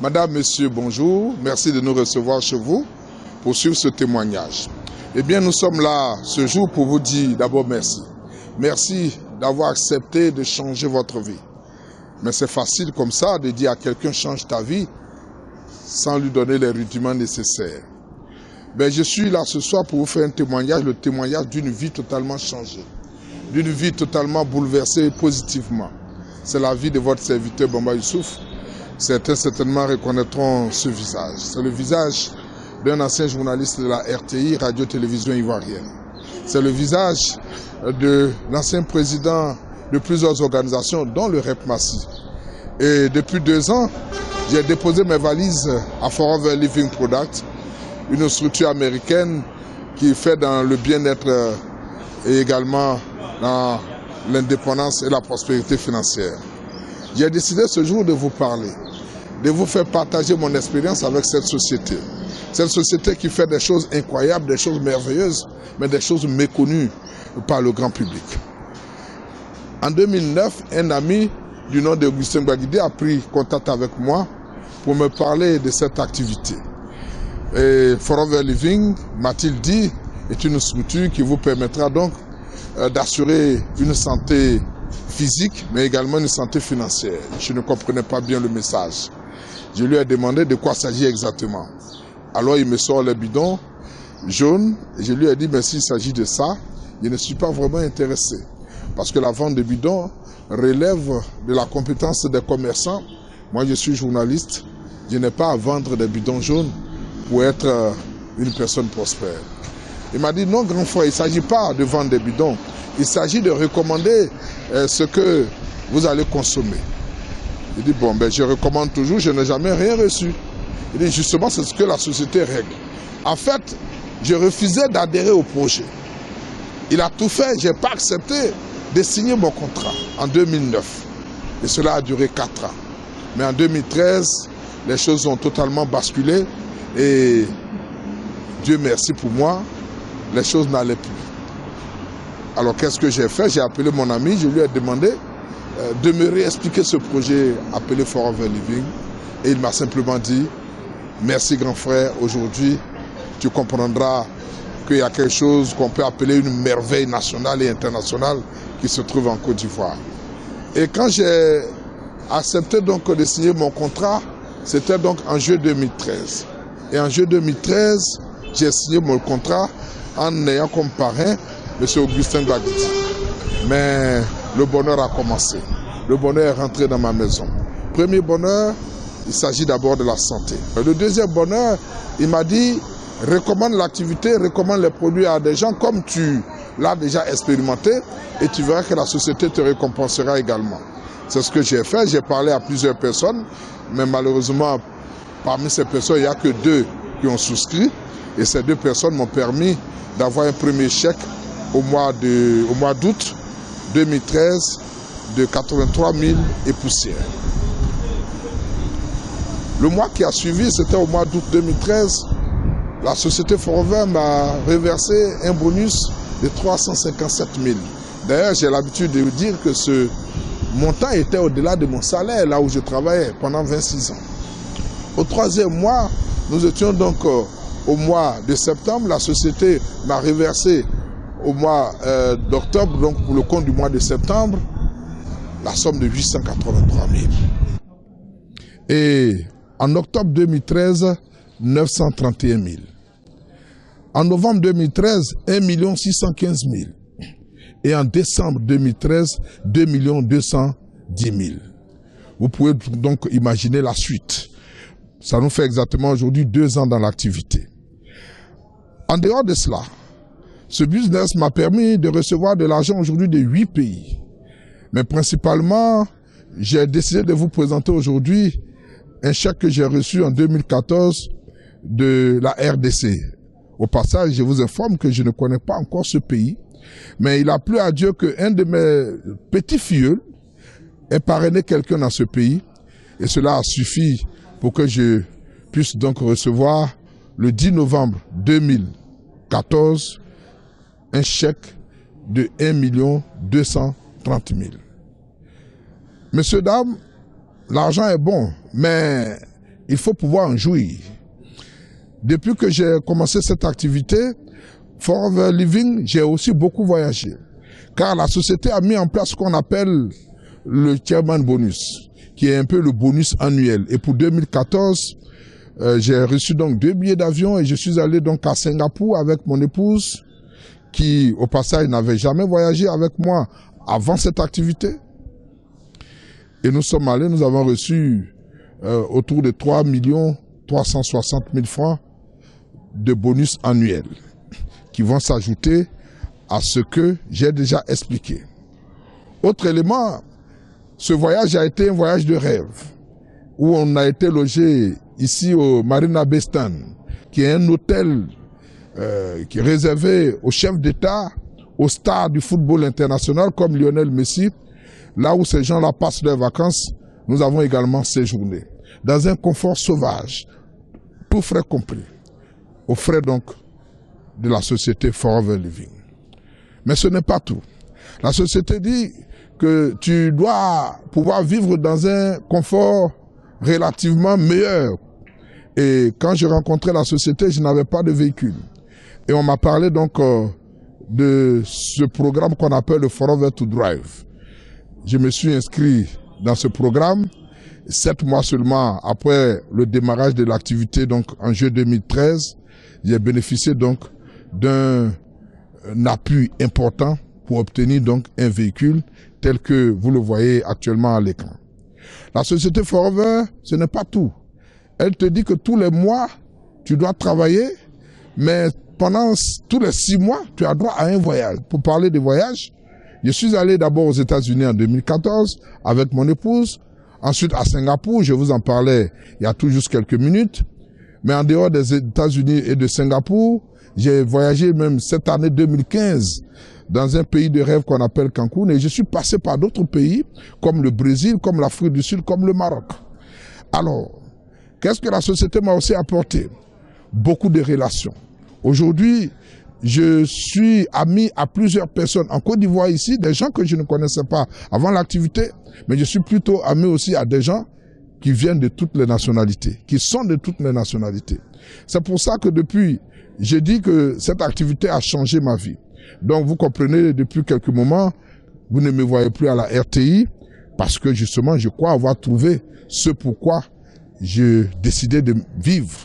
Madame, Monsieur, bonjour. Merci de nous recevoir chez vous pour suivre ce témoignage. Eh bien, nous sommes là ce jour pour vous dire d'abord merci. Merci d'avoir accepté de changer votre vie. Mais c'est facile comme ça de dire à quelqu'un change ta vie sans lui donner les rudiments nécessaires. Je suis là ce soir pour vous faire un témoignage, le témoignage d'une vie totalement changée, d'une vie totalement bouleversée positivement. C'est la vie de votre serviteur Bamba Youssouf. Certains certainement reconnaîtront ce visage. C'est le visage d'un ancien journaliste de la RTI, Radio-Télévision Ivoirienne. C'est le visage de l'ancien président de plusieurs organisations, dont le REPMACI. Et depuis 2 ans, j'ai déposé mes valises à Forever Living Product, une structure américaine qui fait dans le bien-être et également dans l'indépendance et la prospérité financière. J'ai décidé ce jour de vous parler, de vous faire partager mon expérience avec cette société. Cette société qui fait des choses incroyables, des choses merveilleuses, mais des choses méconnues par le grand public. En 2009, un ami du nom d'Augustin Baguidi a pris contact avec moi pour me parler de cette activité. Et Forever Living, m'a-t-il dit, est une structure qui vous permettra donc d'assurer une santé physique, mais également une santé financière. Je ne comprenais pas bien le message. Je lui ai demandé de quoi il s'agit exactement. Alors il me sort les bidons jaunes et je lui ai dit, mais s'il s'agit de ça, je ne suis pas vraiment intéressé. Parce que la vente de bidons relève de la compétence des commerçants. Moi, je suis journaliste. Je n'ai pas à vendre des bidons jaunes pour être une personne prospère. Il m'a dit, non, grand frère, il ne s'agit pas de vendre des bidons. Il s'agit de recommander ce que vous allez consommer. Il dit, bon, je recommande toujours, je n'ai jamais rien reçu. Il dit, justement, c'est ce que la société règle. En fait, je refusais d'adhérer au projet. Il a tout fait, je n'ai pas accepté de signer mon contrat en 2009. Et cela a duré 4 ans. Mais en 2013, les choses ont totalement basculé et Dieu merci pour moi, les choses n'allaient plus. Alors qu'est-ce que j'ai fait? J'ai appelé mon ami, je lui ai demandé de me réexpliquer ce projet appelé Forever Living. Et il m'a simplement dit, merci grand frère, aujourd'hui tu comprendras qu'il y a quelque chose qu'on peut appeler une merveille nationale et internationale qui se trouve en Côte d'Ivoire. Et quand j'ai accepté donc de signer mon contrat, c'était donc en juillet 2013. Et en juillet 2013, j'ai signé mon contrat en ayant comme parrain M. Augustin Baguidi. Mais le bonheur a commencé. Le bonheur est rentré dans ma maison. Premier bonheur, il s'agit d'abord de la santé. Le deuxième bonheur, il m'a dit, recommande l'activité, recommande les produits à des gens comme tu l'as déjà expérimenté et tu verras que la société te récompensera également. C'est ce que j'ai fait. J'ai parlé à plusieurs personnes, mais malheureusement, parmi ces personnes, il n'y a que 2 qui ont souscrit. Et ces 2 personnes m'ont permis d'avoir un premier chèque au mois d'août 2013 de 83 000 et poussières. Le mois qui a suivi, c'était au mois d'août 2013, la société Forever m'a reversé un bonus de 357 000. D'ailleurs, j'ai l'habitude de dire que ce montant était au-delà de mon salaire, là où je travaillais pendant 26 ans. Au 3e mois, nous étions donc au mois de septembre. La société m'a reversé au mois d'octobre, donc pour le compte du mois de septembre, la somme de 883 000. Et en octobre 2013, 931 000. En novembre 2013, 1 615 000. Et en décembre 2013, 2 210 000. Vous pouvez donc imaginer la suite. Ça nous fait exactement aujourd'hui 2 ans dans l'activité. En dehors de cela, ce business m'a permis de recevoir de l'argent aujourd'hui de 8 pays. Mais principalement, j'ai décidé de vous présenter aujourd'hui un chèque que j'ai reçu en 2014 de la RDC. Au passage, je vous informe que je ne connais pas encore ce pays, mais il a plu à Dieu qu'un de mes petits filleuls ait parrainé quelqu'un dans ce pays, et cela a suffi pour que je puisse donc recevoir le 10 novembre 2014 un chèque de 1 230 000. Messieurs, dames, l'argent est bon, mais il faut pouvoir en jouir. Depuis que j'ai commencé cette activité, Forever Living, j'ai aussi beaucoup voyagé. Car la société a mis en place ce qu'on appelle le Chairman Bonus, qui est un peu le bonus annuel. Et pour 2014, j'ai reçu donc 2 billets d'avion et je suis allé donc à Singapour avec mon épouse, qui au passage n'avait jamais voyagé avec moi avant cette activité. Et nous sommes allés, nous avons reçu autour de 3 360 000 francs de bonus annuels qui vont s'ajouter à ce que j'ai déjà expliqué. Autre élément, ce voyage a été un voyage de rêve où on a été logé ici au Marina Bay Stand, qui est un hôtel qui est réservé aux chefs d'État, aux stars du football international comme Lionel Messi. Là où ces gens-là passent leurs vacances, nous avons également séjourné dans un confort sauvage, tout frais compris, aux frais donc de la société Forever Living. Mais ce n'est pas tout. La société dit que tu dois pouvoir vivre dans un confort relativement meilleur. Et quand j'ai rencontré la société, je n'avais pas de véhicule. Et on m'a parlé donc de ce programme qu'on appelle le Forever to Drive. Je me suis inscrit dans ce programme 7 mois seulement après le démarrage de l'activité, donc en juillet 2013. J'ai bénéficié donc d'un appui important pour obtenir donc un véhicule tel que vous le voyez actuellement à l'écran. La société Forever, ce n'est pas tout. Elle te dit que tous les mois, tu dois travailler, mais pendant tous les 6 mois, tu as droit à un voyage. Pour parler de voyage, je suis allé d'abord aux États-Unis en 2014 avec mon épouse, ensuite à Singapour, je vous en parlais il y a tout juste quelques minutes. Mais en dehors des États-Unis et de Singapour, j'ai voyagé même cette année 2015 dans un pays de rêve qu'on appelle Cancun et je suis passé par d'autres pays comme le Brésil, comme l'Afrique du Sud, comme le Maroc. Alors, qu'est-ce que la société m'a aussi apporté? Beaucoup de relations. Aujourd'hui, je suis ami à plusieurs personnes en Côte d'Ivoire ici, des gens que je ne connaissais pas avant l'activité, mais je suis plutôt ami aussi à des gens qui viennent de toutes les nationalités, qui sont de toutes les nationalités. C'est pour ça que depuis, j'ai dit que cette activité a changé ma vie. Donc vous comprenez, depuis quelques moments, vous ne me voyez plus à la RTI, parce que justement, je crois avoir trouvé ce pourquoi j'ai décidé de vivre.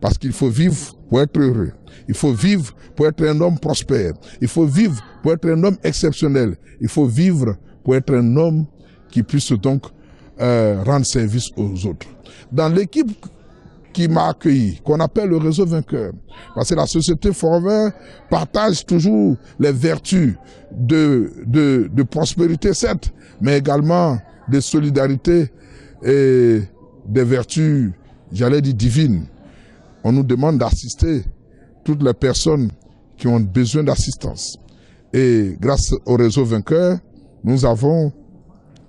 Parce qu'il faut vivre pour être heureux. Il faut vivre pour être un homme prospère. Il faut vivre pour être un homme exceptionnel. Il faut vivre pour être un homme qui puisse donc rendre service aux autres. Dans l'équipe qui m'a accueilli, qu'on appelle le réseau vainqueur, parce que la société Forever partage toujours les vertus de prospérité, certes, mais également de solidarité et des vertus, j'allais dire, divines. On nous demande d'assister toutes les personnes qui ont besoin d'assistance. Et grâce au réseau vainqueur, nous avons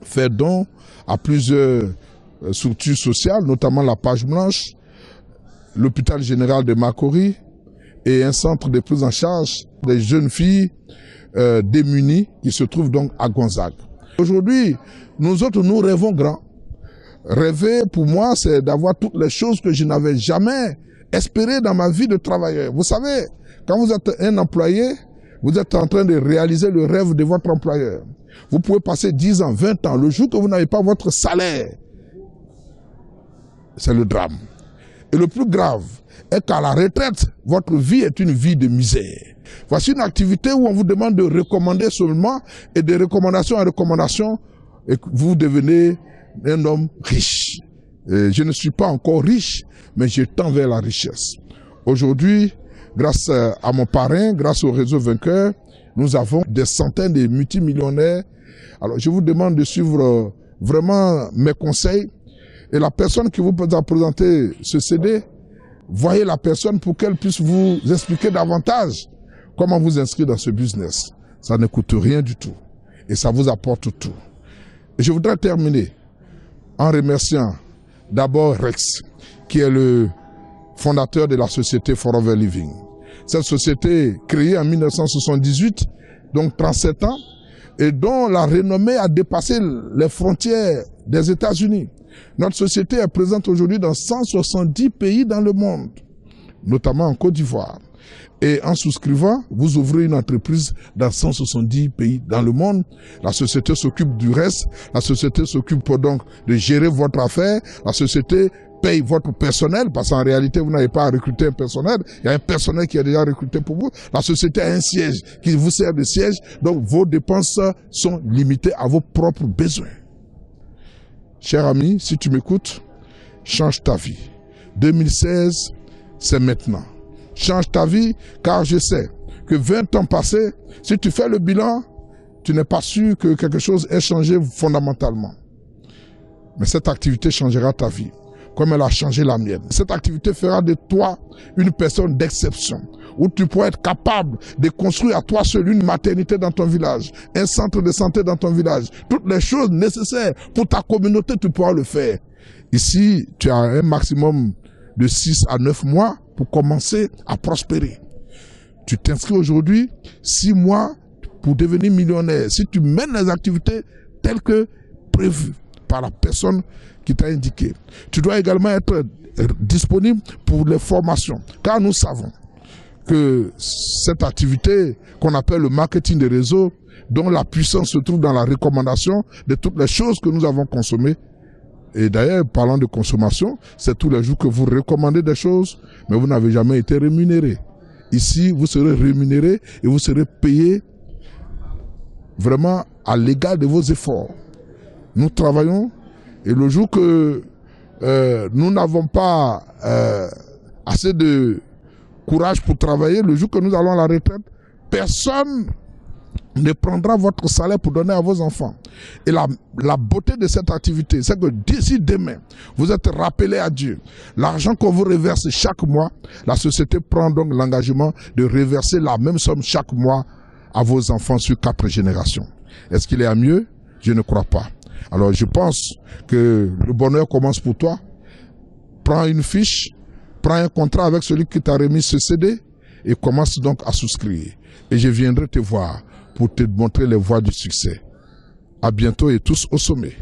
fait don à plusieurs structures sociales, notamment la Page Blanche, l'hôpital général de Makori et un centre de prise en charge des jeunes filles démunies qui se trouvent donc à Gonzague. Aujourd'hui, nous autres, nous rêvons grand. Rêver, pour moi, c'est d'avoir toutes les choses que je n'avais jamais espérées dans ma vie de travailleur. Vous savez, quand vous êtes un employé, vous êtes en train de réaliser le rêve de votre employeur. Vous pouvez passer 10 ans, 20 ans. Le jour que vous n'avez pas votre salaire, c'est le drame. Et le plus grave est qu'à la retraite, votre vie est une vie de misère. Voici une activité où on vous demande de recommander seulement, et de recommandation en recommandation, et vous devenez un homme riche. Et je ne suis pas encore riche, mais je tends vers la richesse. Aujourd'hui, grâce à mon parrain, grâce au réseau vainqueur, nous avons des centaines de multimillionnaires. Alors, je vous demande de suivre vraiment mes conseils. Et la personne qui vous a présenté ce CD, voyez la personne pour qu'elle puisse vous expliquer davantage comment vous inscrire dans ce business. Ça ne coûte rien du tout. Et ça vous apporte tout. Et je voudrais terminer en remerciant d'abord Rex, qui est le fondateur de la société Forever Living. Cette société créée en 1978, donc 37 ans, et dont la renommée a dépassé les frontières des États-Unis. Notre société est présente aujourd'hui dans 170 pays dans le monde, notamment en Côte d'Ivoire. Et en souscrivant, vous ouvrez une entreprise dans 170 pays dans le monde. La société s'occupe du reste. La société s'occupe donc de gérer votre affaire. La société paye votre personnel, parce qu'en réalité, vous n'avez pas à recruter un personnel. Il y a un personnel qui est déjà recruté pour vous. La société a un siège qui vous sert de siège. Donc, vos dépenses sont limitées à vos propres besoins. Cher ami, si tu m'écoutes, change ta vie. 2016, c'est maintenant. Change ta vie, car je sais que 20 ans passés, si tu fais le bilan, tu n'es pas sûr que quelque chose ait changé fondamentalement. Mais cette activité changera ta vie, comme elle a changé la mienne. Cette activité fera de toi une personne d'exception, où tu pourras être capable de construire à toi seul une maternité dans ton village, un centre de santé dans ton village. Toutes les choses nécessaires pour ta communauté, tu pourras le faire. Ici, tu as un maximum de 6 à 9 mois pour commencer à prospérer. Tu t'inscris aujourd'hui, 6 mois pour devenir millionnaire. Si tu mènes les activités telles que prévues par la personne qui t'a indiqué. Tu dois également être disponible pour les formations, car nous savons que cette activité qu'on appelle le marketing des réseaux, dont la puissance se trouve dans la recommandation de toutes les choses que nous avons consommées. Et d'ailleurs, parlant de consommation, c'est tous les jours que vous recommandez des choses, mais vous n'avez jamais été rémunéré. Ici, vous serez rémunéré et vous serez payé vraiment à l'égal de vos efforts. Nous travaillons et le jour que nous n'avons pas assez de courage pour travailler, le jour que nous allons à la retraite, personne ne prendra votre salaire pour donner à vos enfants. Et la beauté de cette activité, c'est que d'ici demain, vous êtes rappelé à Dieu. L'argent qu'on vous reverse chaque mois, la société prend donc l'engagement de reverser la même somme chaque mois à vos enfants sur 4 générations. Est-ce qu'il est à mieux? Je ne crois pas. Alors je pense que le bonheur commence pour toi. Prends une fiche, prends un contrat avec celui qui t'a remis ce CD et commence donc à souscrire. Et je viendrai te voir pour te montrer les voies du succès. À bientôt et tous au sommet.